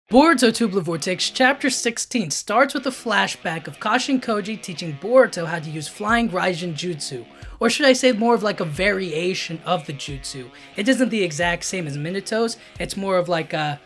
Boruto Tubular Vortex Chapter 16 starts with a flashback of Kashin Koji teaching Boruto how to use Flying Raijin Jutsu, or should I say more of like a variation of the jutsu. It isn't the exact same as Minato's, it's more of like a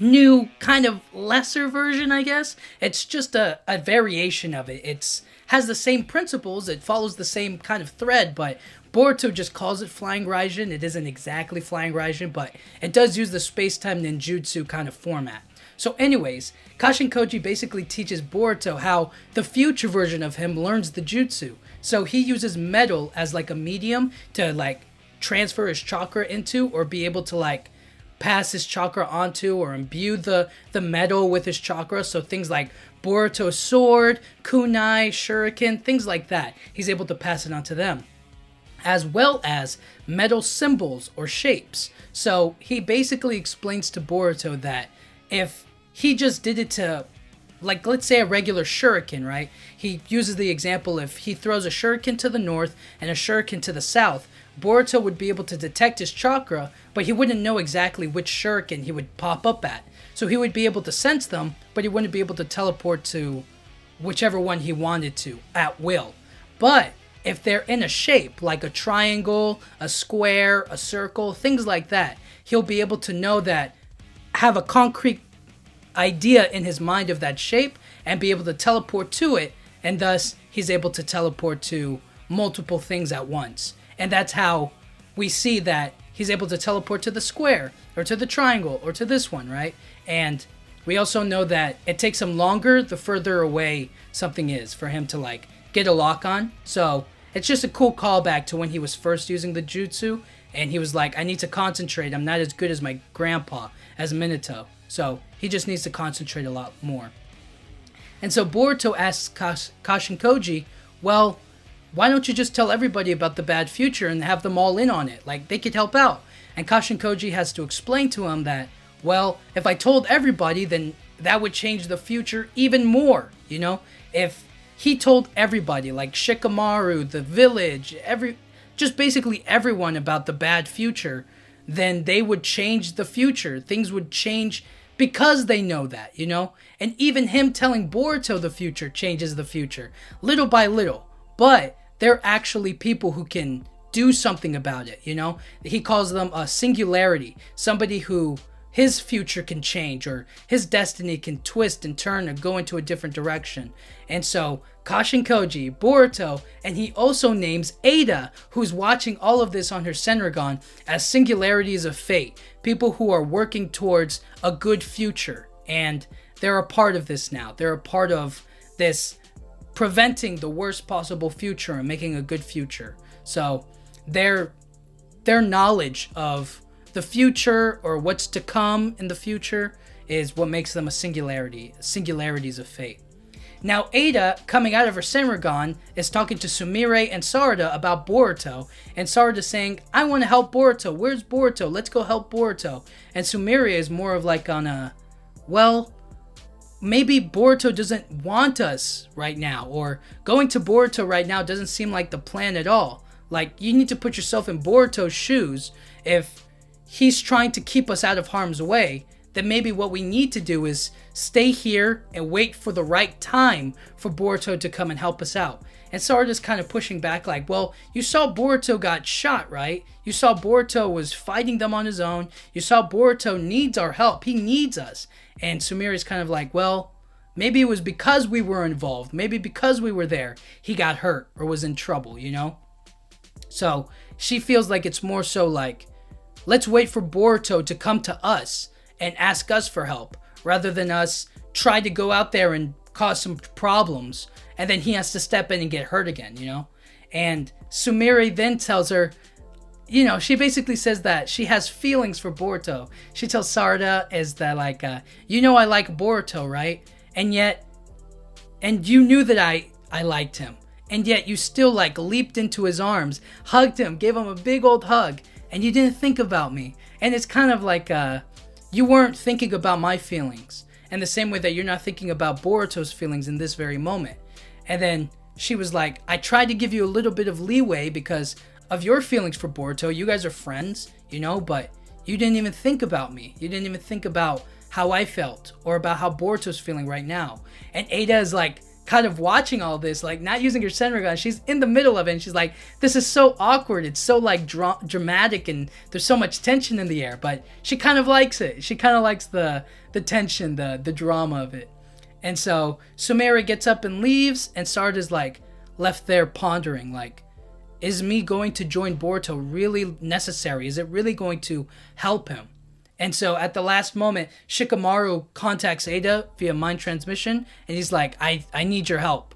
new kind of lesser version, I guess. It's just a variation of it. It's has the same principles, it follows the same kind of thread, but Boruto just calls it Flying Raijin. It isn't exactly Flying Raijin, but it does use the space-time ninjutsu kind of format. So anyways, Kashin Koji basically teaches Boruto how the future version of him learns the jutsu. So he uses metal as like a medium to like transfer his chakra into, or be able to like pass his chakra onto, or imbue the metal with his chakra. So things like Boruto's sword, kunai, shuriken, things like that. He's able to pass it onto them, as well as metal symbols or shapes. So he basically explains to Boruto that if he just did it to, like, let's say a regular shuriken, right? He uses the example, if he throws a shuriken to the north and a shuriken to the south, Boruto would be able to detect his chakra, but he wouldn't know exactly which shuriken he would pop up at. So he would be able to sense them, but he wouldn't be able to teleport to whichever one he wanted to at will. But if they're in a shape, like a triangle, a square, a circle, things like that, he'll be able to know that, have a concrete idea in his mind of that shape, and be able to teleport to it, and thus he's able to teleport to multiple things at once. And that's how we see that he's able to teleport to the square, or to the triangle, or to this one, right? And we also know that it takes him longer the further away something is for him to like get a lock on. So it's just a cool callback to when he was first using the jutsu, and he was like, I need to concentrate, I'm not as good as my grandpa, as Minato. So he just needs to concentrate a lot more. And so Boruto asks Kashin Koji, well, why don't you just tell everybody about the bad future and have them all in on it? Like, they could help out. And Kashin Koji has to explain to him that, well, if I told everybody, then that would change the future even more, you know? If he told everybody, like Shikamaru, the village, just basically everyone about the bad future, then they would change the future. Things would change because they know that, you know? And even him telling Boruto the future changes the future, little by little. But they're actually people who can do something about it, you know? He calls them a singularity, somebody who his future can change, or his destiny can twist and turn and go into a different direction. And so Kashin Koji, Boruto, and he also names Ada, who's watching all of this on her Senrigan, as singularities of fate, people who are working towards a good future. And they're a part of this now. They're a part of this preventing the worst possible future and making a good future. So their knowledge of the future, or what's to come in the future, is what makes them a singularity, singularities of fate. Now Ada, coming out of her Senrigan, is talking to Sumire and Sarada about Boruto, and Sarada saying, I want to help Boruto, where's Boruto, let's go help Boruto. And Sumire is more of like on a, well, maybe Boruto doesn't want us right now, or going to Boruto right now doesn't seem like the plan at all. Like, you need to put yourself in Boruto's shoes. If he's trying to keep us out of harm's way, then maybe what we need to do is stay here and wait for the right time for Boruto to come and help us out. And Sarada's kind of pushing back like, well, you saw Boruto got shot, right? You saw Boruto was fighting them on his own. You saw Boruto needs our help. He needs us. And Sumiri's kind of like, well, maybe it was because we were involved. Maybe because we were there, he got hurt or was in trouble, you know? So she feels like it's more so like, let's wait for Boruto to come to us and ask us for help, rather than us try to go out there and cause some problems, and then he has to step in and get hurt again, you know? And Sumire then tells her, you know, she basically says that she has feelings for Boruto. She tells Sarada is that like, you know I like Boruto, right? And you knew that I liked him. And yet you still like leaped into his arms, hugged him, gave him a big old hug, and you didn't think about me. And it's kind of like, you weren't thinking about my feelings. And the same way that you're not thinking about Boruto's feelings in this very moment. And then she was like, I tried to give you a little bit of leeway because of your feelings for Boruto. You guys are friends, you know, but you didn't even think about me. You didn't even think about how I felt or about how Boruto's feeling right now. And Ada is like kind of watching all this, like not using her Senrigan. She's in the middle of it and she's like, this is so awkward. It's so like dramatic and there's so much tension in the air, but she kind of likes it. She kind of likes the tension, the drama of it. And so Sumire gets up and leaves, and Sarada's like left there pondering, like, is me going to join Boruto really necessary? Is it really going to help him? And so at the last moment, Shikamaru contacts Ada via mind transmission, and he's like, I need your help.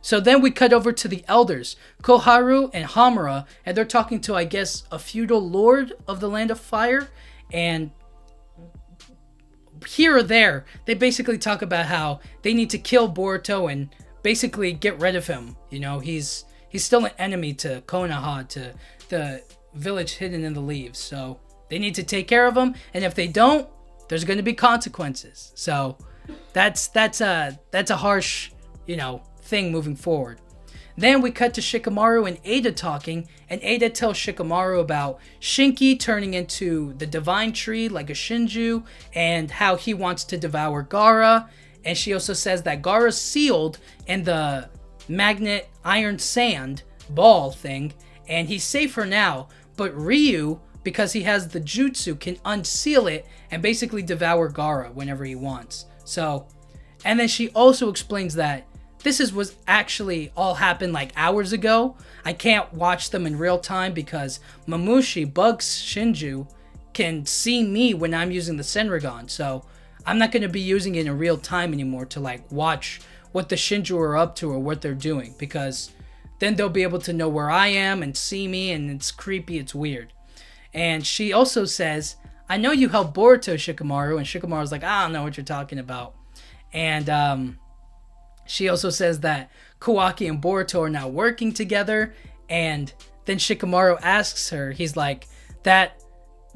So then we cut over to the elders, Koharu and Hamura, and they're talking to, I guess, a feudal lord of the Land of Fire. And here or there, they basically talk about how they need to kill Boruto and basically get rid of him. You know, he's still an enemy to Konoha, to the village hidden in the leaves. So they need to take care of him, and if they don't, there's going to be consequences. So that's a harsh, thing moving forward. Then we cut to Shikamaru and Ada talking, and Ada tells Shikamaru about Shinki turning into the divine tree like a Shinju, and how he wants to devour Gaara. And she also says that Gaara's sealed in the magnet iron sand ball thing, and he's safe for now, but Ryu, because he has the jutsu, can unseal it and basically devour Gaara whenever he wants. So, and then she also explains that was actually all happened like hours ago. I can't watch them in real time because Mamushi, Bug's Shinju, can see me when I'm using the Senrigan. So I'm not going to be using it in real time anymore to like watch what the Shinju are up to or what they're doing, because then they'll be able to know where I am and see me, and it's creepy, it's weird. And she also says, I know you helped Boruto, Shikamaru. And Shikamaru's like, I don't know what you're talking about. And she also says that Kawaki and Boruto are now working together. And then Shikamaru asks her, he's like, that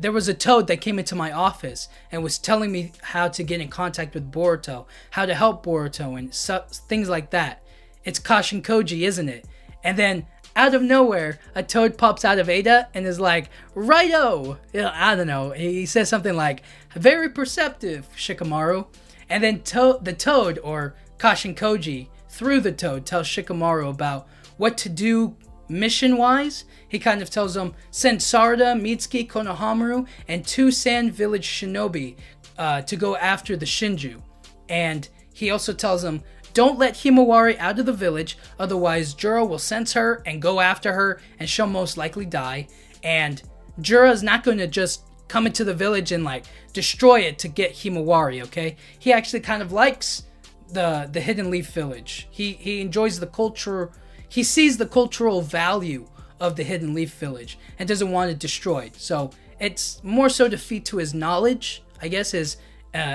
there was a toad that came into my office and was telling me how to get in contact with Boruto, how to help Boruto, and things like that. It's Kashin Koji, isn't it? And then out of nowhere, a toad pops out of Ada and is like, righto! I don't know. He says something like, very perceptive, Shikamaru. And then the toad, or Kashin Koji, through the toad, tells Shikamaru about what to do mission-wise. He kind of tells him, send Sarada, Mitsuki, Konohamaru, and 2 Sand Village Shinobi to go after the Shinju. And he also tells him, don't let Himawari out of the village, otherwise Juro will sense her and go after her, and she'll most likely die. And Juro is not going to just come into the village and like destroy it to get Himawari, okay? He actually kind of likes the Hidden Leaf Village. He enjoys the culture. He sees the cultural value of the Hidden Leaf Village and doesn't want it destroyed. So it's more so to feed to his knowledge, I guess, his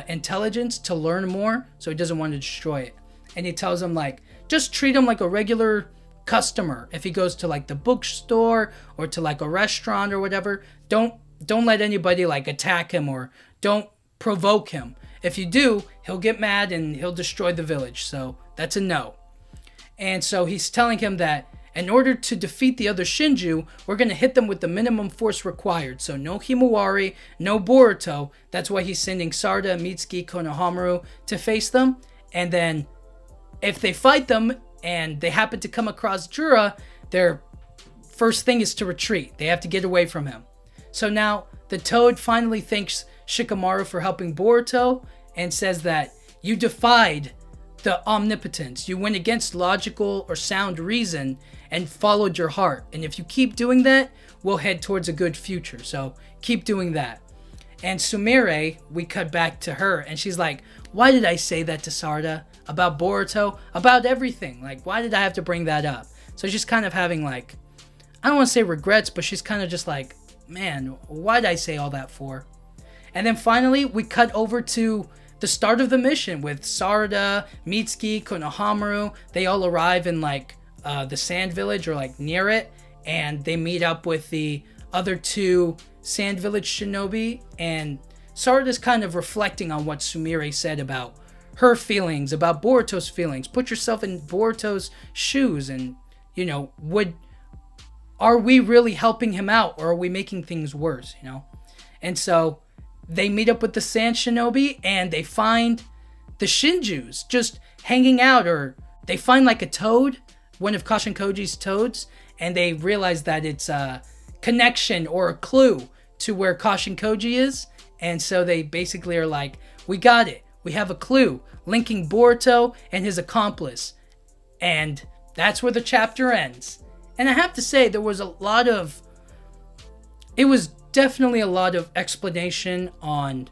intelligence to learn more. So he doesn't want to destroy it. And he tells him like, just treat him like a regular customer. If he goes to like the bookstore or to like a restaurant or whatever, don't let anybody like attack him or don't provoke him. If you do, he'll get mad and he'll destroy the village. So that's a no. And so he's telling him that in order to defeat the other Shinju, we're going to hit them with the minimum force required. So no Himawari, no Boruto. That's why he's sending Sarada, Mitsuki, Konohamaru to face them. And then if they fight them and they happen to come across Juro, their first thing is to retreat. They have to get away from him. So now the toad finally thanks Shikamaru for helping Boruto and says that you defied the omnipotence. You went against logical or sound reason and followed your heart. And if you keep doing that, we'll head towards a good future. So keep doing that. And Sumire, we cut back to her and she's like, why did I say that to Sarada? About Boruto? About everything? Like, why did I have to bring that up? So she's kind of having like, I don't want to say regrets, but she's kind of just like, man, why did I say all that for? And then finally, we cut over to the start of the mission with Sarada, Mitsuki, Konohamaru. They all arrive in like the Sand Village or like near it, and they meet up with the other 2 Sand Village Shinobi. And Sarada's kind of reflecting on what Sumire said about her feelings, about Boruto's feelings. Put yourself in Boruto's shoes, and are we really helping him out, or are we making things worse? And so they meet up with the Sand Shinobi and they find the Shinjus just hanging out, or they find like a toad, one of Kashin Koji's toads, and they realize that it's a connection or a clue to where Kashin Koji is. And so they basically are like, we got it. We have a clue linking Boruto and his accomplice. And that's where the chapter ends. And I have to say, there was definitely a lot of explanation on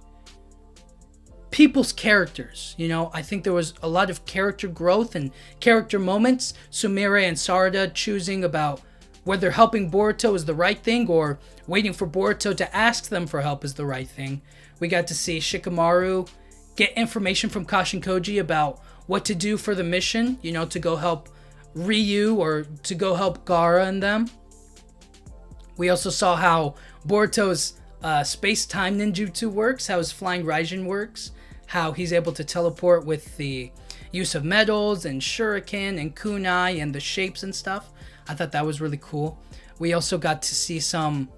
people's characters. I think there was a lot of character growth and character moments. Sumire and Sarada choosing about whether helping Boruto is the right thing or waiting for Boruto to ask them for help is the right thing. We got to see Shikamaru get information from Kashin Koji about what to do for the mission, to go help Ryu or to go help Gaara and them. We also saw how Boruto's space-time ninjutsu works, how his flying Raijin works, how he's able to teleport with the use of metals and shuriken and kunai and the shapes and stuff. I thought that was really cool. We also got to see some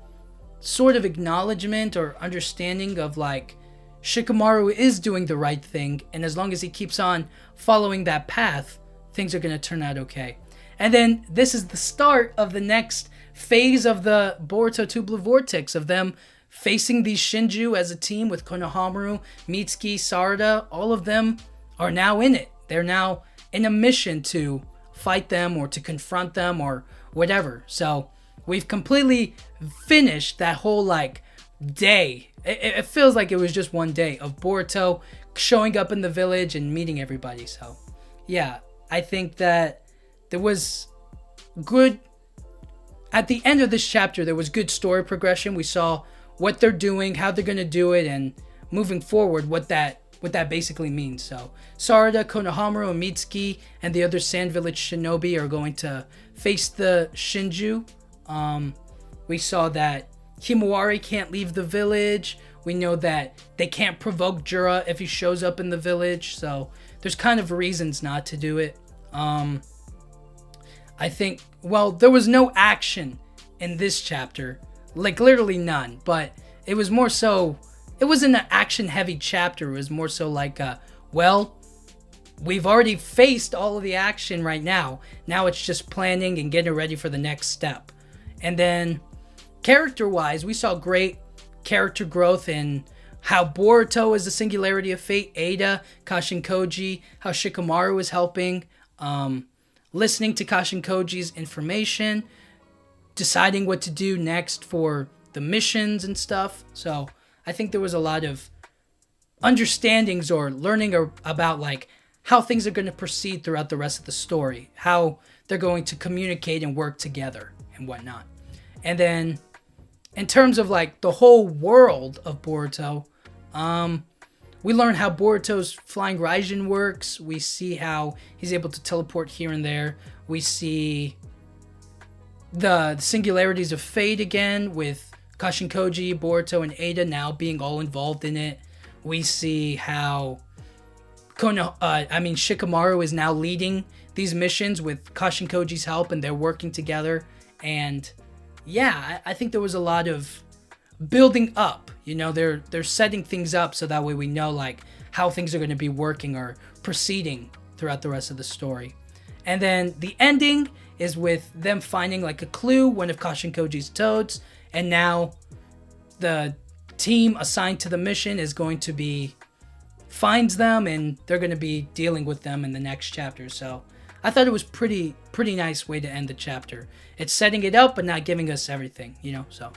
sort of acknowledgement or understanding of like Shikamaru is doing the right thing, and as long as he keeps on following that path, things are going to turn out okay. And then this is the start of the next phase of the Boruto 2 Blue Vortex, of them facing these Shinju as a team with Konohamaru, Mitsuki, Sarada. All of them are now in it. They're now in a mission to fight them or to confront them or whatever. So we've completely finished that whole day. It feels like it was just one day of Boruto showing up in the village and meeting everybody. So yeah, I think that there was good, at the end of this chapter, there was good story progression. We saw what they're doing, how they're going to do it, and moving forward, what that basically means. So Sarada, Konohamaru, and Mitsuki, and the other Sand Village Shinobi are going to face the Shinju. We saw that Himawari can't leave the village. We know that they can't provoke Jura if he shows up in the village. So there's kind of reasons not to do it. I think, there was no action in this chapter. Literally none. But it was more so, it wasn't an action-heavy chapter. It was more so we've already faced all of the action right now. Now it's just planning and getting ready for the next step. And then, character-wise, we saw great character growth in how Boruto is the singularity of fate, Ada, Kashin Koji, how Shikamaru is helping, listening to Kashin Koji's information, deciding what to do next for the missions and stuff. So I think there was a lot of understandings or learning about how things are going to proceed throughout the rest of the story, how they're going to communicate and work together and whatnot. And then in terms of the whole world of Boruto, we learn how Boruto's flying Raijin works. We see how he's able to teleport here and there. We see the singularities of fate again with Kashin Koji, Boruto, and Ada now being all involved in it. We see how Shikamaru is now leading these missions with Kashin Koji's help, and they're working together. And yeah, I think there was a lot of building up. They're setting things up so that way we know how things are going to be working or proceeding throughout the rest of the story. And then the ending is with them finding a clue, one of Kashin Koji's toads, and now the team assigned to the mission is going to be finds them, and they're going to be dealing with them in the next chapter. So I thought it was pretty nice way to end the chapter. It's setting it up but not giving us everything, so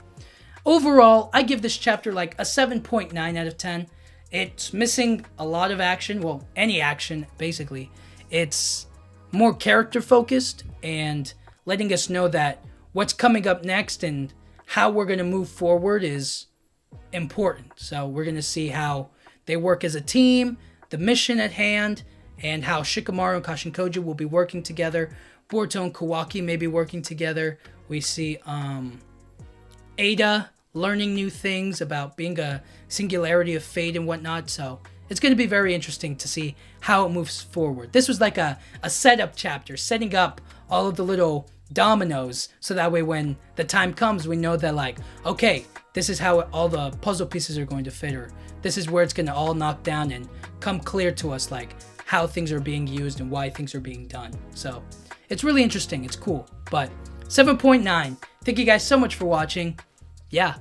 overall, I give this chapter a 7.9 out of 10. It's missing a lot of action. Well, any action, basically. It's more character focused and letting us know that what's coming up next and how we're going to move forward is important. So we're going to see how they work as a team, the mission at hand, and how Shikamaru and Kashin Koji will be working together. Boruto and Kawaki may be working together. We see Ada learning new things about being a singularity of fate and whatnot. So it's going to be very interesting to see how it moves forward. This was a setup chapter, setting up all of the little dominoes, so that way when the time comes, we know that, like, okay, this is how all the puzzle pieces are going to fit, or this is where it's going to all knock down and come clear to us, like how things are being used and why things are being done. So it's really interesting. It's cool. But 7.9. Thank you guys so much for watching. Yeah.